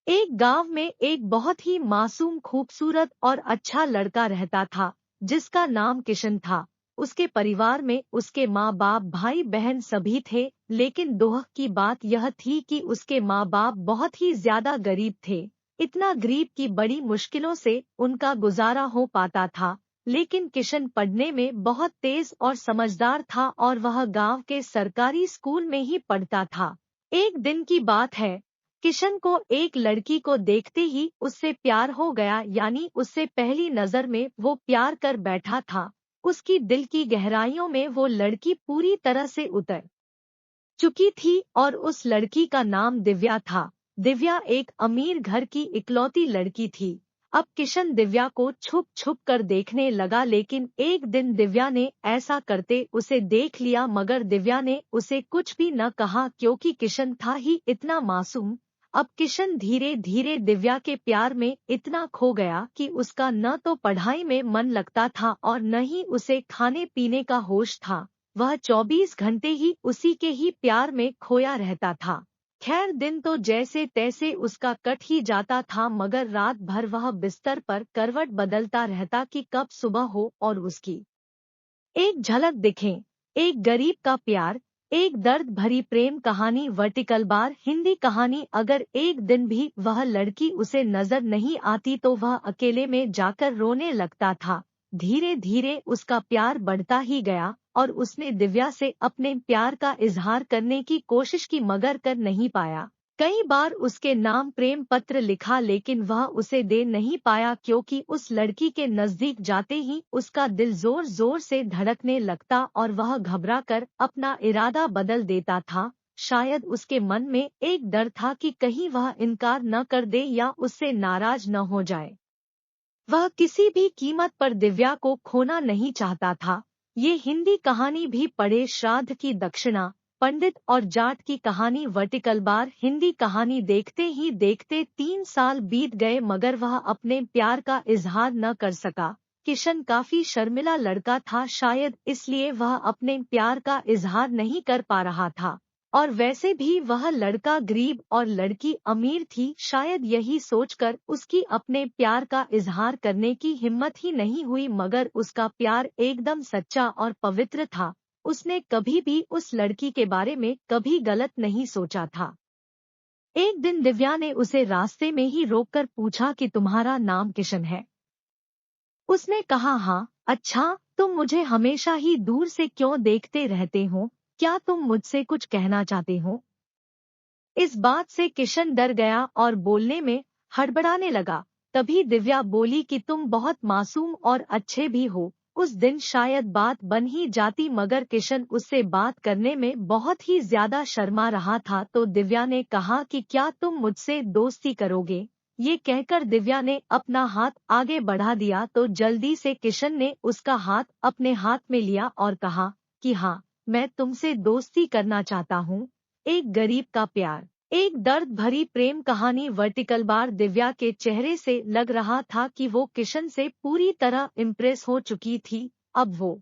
एक गांव में एक बहुत ही मासूम, खूबसूरत और अच्छा लड़का रहता था, जिसका नाम किशन था। उसके परिवार में उसके माँ बाप, भाई बहन सभी थे, लेकिन दुख की बात यह थी कि उसके माँ बाप बहुत ही ज्यादा गरीब थे। इतना गरीब कि बड़ी मुश्किलों से उनका गुजारा हो पाता था। लेकिन किशन पढ़ने में बहुत तेज और समझदार था और वह गांव के सरकारी स्कूल में ही पढ़ता था। एक दिन की बात है, किशन को एक लड़की को देखते ही उससे प्यार हो गया, यानी उससे पहली नजर में वो प्यार कर बैठा था। उसकी दिल की गहराइयों में वो लड़की पूरी तरह से उतर चुकी थी और उस लड़की का नाम दिव्या था। दिव्या एक अमीर घर की इकलौती लड़की थी। अब किशन दिव्या को छुप छुप कर देखने लगा, लेकिन एक दिन दिव्या ने ऐसा करते उसे देख लिया, मगर दिव्या ने उसे कुछ भी न कहा क्योंकि किशन था ही इतना मासूम। अब किशन धीरे धीरे दिव्या के प्यार में इतना खो गया कि उसका न तो पढ़ाई में मन लगता था और न ही उसे खाने पीने का होश था। वह 24 घंटे ही उसी के ही प्यार में खोया रहता था। खैर, दिन तो जैसे तैसे उसका कट ही जाता था, मगर रात भर वह बिस्तर पर करवट बदलता रहता कि कब सुबह हो और उसकी एक झलक दिखे। एक गरीब का प्यार, एक दर्द भरी प्रेम कहानी, वर्टिकल बार हिंदी कहानी। अगर एक दिन भी वह लड़की उसे नजर नहीं आती तो वह अकेले में जाकर रोने लगता था। धीरे धीरे उसका प्यार बढ़ता ही गया और उसने दिव्या से अपने प्यार का इजहार करने की कोशिश की, मगर कर नहीं पाया। कई बार उसके नाम प्रेम पत्र लिखा, लेकिन वह उसे दे नहीं पाया क्योंकि उस लड़की के नजदीक जाते ही उसका दिल जोर जोर से धड़कने लगता और वह घबरा कर अपना इरादा बदल देता था। शायद उसके मन में एक डर था कि कहीं वह इनकार न कर दे या उससे नाराज न हो जाए। वह किसी भी कीमत पर दिव्या को खोना नहीं चाहता था। ये हिंदी कहानी भी पढ़े। श्राद्ध की दक्षिणा, पंडित और जाट की कहानी, वर्टिकल बार हिंदी कहानी। देखते ही देखते 3 साल बीत गए, मगर वह अपने प्यार का इजहार न कर सका। किशन काफी शर्मिला लड़का था, शायद इसलिए वह अपने प्यार का इजहार नहीं कर पा रहा था। और वैसे भी वह लड़का गरीब और लड़की अमीर थी। शायद यही सोचकर उसकी अपने प्यार का इजहार करने की हिम्मत ही नहीं हुई, मगर उसका प्यार एकदम सच्चा और पवित्र था। उसने कभी भी उस लड़की के बारे में कभी गलत नहीं सोचा था। एक दिन दिव्या ने उसे रास्ते में ही रोककर पूछा कि तुम्हारा नाम किशन है? उसने कहा हाँ। अच्छा, तुम मुझे हमेशा ही दूर से क्यों देखते रहते हो? क्या तुम मुझसे कुछ कहना चाहते हो? इस बात से किशन डर गया और बोलने में हड़बड़ाने लगा। तभी दिव्या बोली कि तुम बहुत मासूम और अच्छे भी हो। उस दिन शायद बात बन ही जाती, मगर किशन उससे बात करने में बहुत ही ज्यादा शर्मा रहा था। तो दिव्या ने कहा कि क्या तुम मुझसे दोस्ती करोगे? ये कहकर दिव्या ने अपना हाथ आगे बढ़ा दिया तो जल्दी से किशन ने उसका हाथ अपने हाथ में लिया और कहा कि हाँ, मैं तुमसे दोस्ती करना चाहता हूँ। एक गरीब का प्यार, एक दर्द भरी प्रेम कहानी, वर्टिकल बार। दिव्या के चेहरे से लग रहा था कि वो किशन से पूरी तरह इम्प्रेस हो चुकी थी। अब वो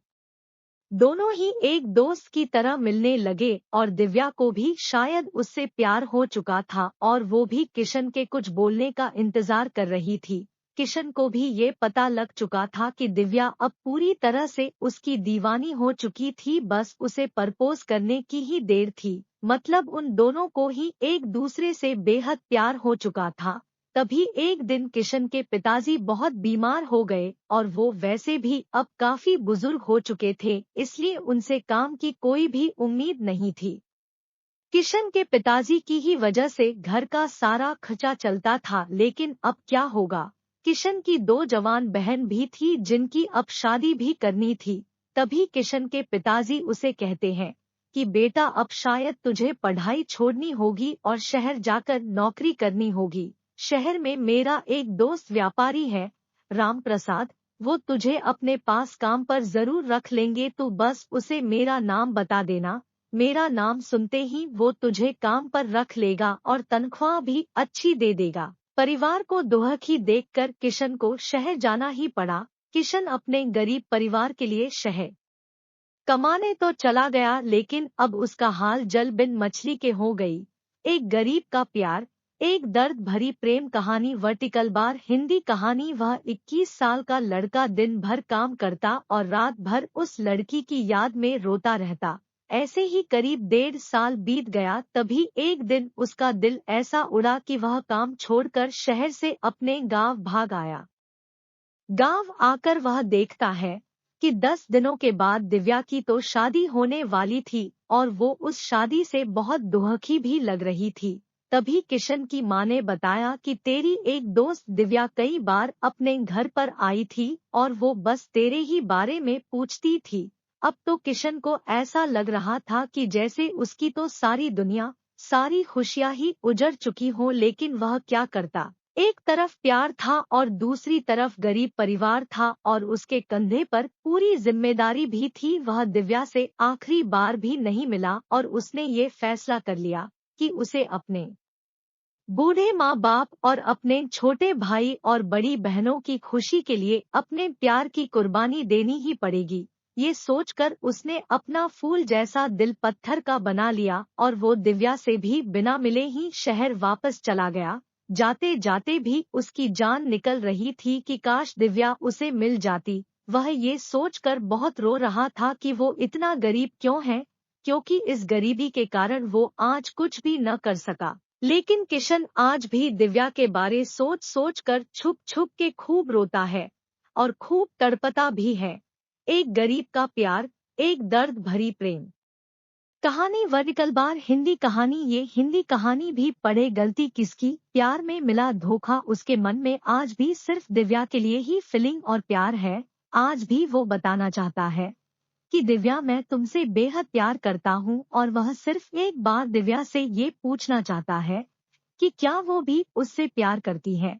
दोनों ही एक दोस्त की तरह मिलने लगे और दिव्या को भी शायद उससे प्यार हो चुका था और वो भी किशन के कुछ बोलने का इंतजार कर रही थी। किशन को भी ये पता लग चुका था कि दिव्या अब पूरी तरह से उसकी दीवानी हो चुकी थी, बस उसे प्रपोज करने की ही देर थी। मतलब उन दोनों को ही एक दूसरे से बेहद प्यार हो चुका था। तभी एक दिन किशन के पिताजी बहुत बीमार हो गए और वो वैसे भी अब काफी बुजुर्ग हो चुके थे, इसलिए उनसे काम की कोई भी उम्मीद नहीं थी। किशन के पिताजी की ही वजह से घर का सारा खर्चा चलता था, लेकिन अब क्या होगा? किशन की 2 जवान बहन भी थी जिनकी अब शादी भी करनी थी। तभी किशन के पिताजी उसे कहते हैं कि बेटा, अब शायद तुझे पढ़ाई छोड़नी होगी और शहर जाकर नौकरी करनी होगी। शहर में मेरा एक दोस्त व्यापारी है, राम प्रसाद। वो तुझे अपने पास काम पर जरूर रख लेंगे, तू बस उसे मेरा नाम बता देना। मेरा नाम सुनते ही वो तुझे काम पर रख लेगा और तनख्वाह भी अच्छी दे देगा। परिवार को दुखी देखकर किशन को शहर जाना ही पड़ा। किशन अपने गरीब परिवार के लिए शहर कमाने तो चला गया, लेकिन अब उसका हाल जल बिन मछली के हो गई। एक गरीब का प्यार, एक दर्द भरी प्रेम कहानी वर्टिकल बार हिंदी कहानी। वह 21 साल का लड़का दिन भर काम करता और रात भर उस लड़की की याद में रोता रहता। ऐसे ही करीब 1.5 साल बीत गया। तभी एक दिन उसका दिल ऐसा उड़ा कि वह काम छोड़कर शहर से अपने गांव भाग आया। गांव आकर वह देखता है कि 10 दिनों के बाद दिव्या की तो शादी होने वाली थी और वो उस शादी से बहुत दुखी भी लग रही थी। तभी किशन की मां ने बताया कि तेरी एक दोस्त दिव्या कई बार अपने घर पर आई थी और वो बस तेरे ही बारे में पूछती थी। अब तो किशन को ऐसा लग रहा था कि जैसे उसकी तो सारी दुनिया, सारी खुशियां ही उजड़ चुकी हो, लेकिन वह क्या करता। एक तरफ प्यार था और दूसरी तरफ गरीब परिवार था और उसके कंधे पर पूरी जिम्मेदारी भी थी। वह दिव्या से आखिरी बार भी नहीं मिला और उसने ये फैसला कर लिया कि उसे अपने बूढ़े माँ बाप और अपने छोटे भाई और बड़ी बहनों की खुशी के लिए अपने प्यार की कुर्बानी देनी ही पड़ेगी। ये सोचकर उसने अपना फूल जैसा दिल पत्थर का बना लिया और वो दिव्या से भी बिना मिले ही शहर वापस चला गया। जाते जाते भी उसकी जान निकल रही थी कि काश दिव्या उसे मिल जाती। वह ये सोचकर बहुत रो रहा था कि वो इतना गरीब क्यों है, क्योंकि इस गरीबी के कारण वो आज कुछ भी न कर सका। लेकिन किशन आज भी दिव्या के बारे सोच सोच कर छुप छुप के खूब रोता है और खूब तड़पता भी है। एक गरीब का प्यार, एक दर्द भरी प्रेम कहानी वर्टिकल बार हिंदी कहानी। ये हिंदी कहानी भी पढ़े गलती किसकी, प्यार में मिला धोखा। उसके मन में आज भी सिर्फ दिव्या के लिए ही फीलिंग और प्यार है। आज भी वो बताना चाहता है कि दिव्या, मैं तुमसे बेहद प्यार करता हूँ। और वह सिर्फ एक बार दिव्या से ये पूछना चाहता है कि क्या वो भी उससे प्यार करती है।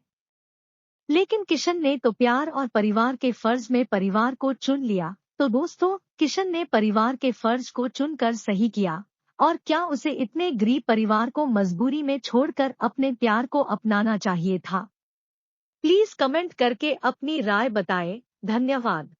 लेकिन किशन ने तो प्यार और परिवार के फर्ज में परिवार को चुन लिया। तो दोस्तों, किशन ने परिवार के फर्ज को चुनकर सही किया। और क्या उसे इतने गरीब परिवार को मजबूरी में छोड़कर अपने प्यार को अपनाना चाहिए था? प्लीज कमेंट करके अपनी राय बताएं। धन्यवाद।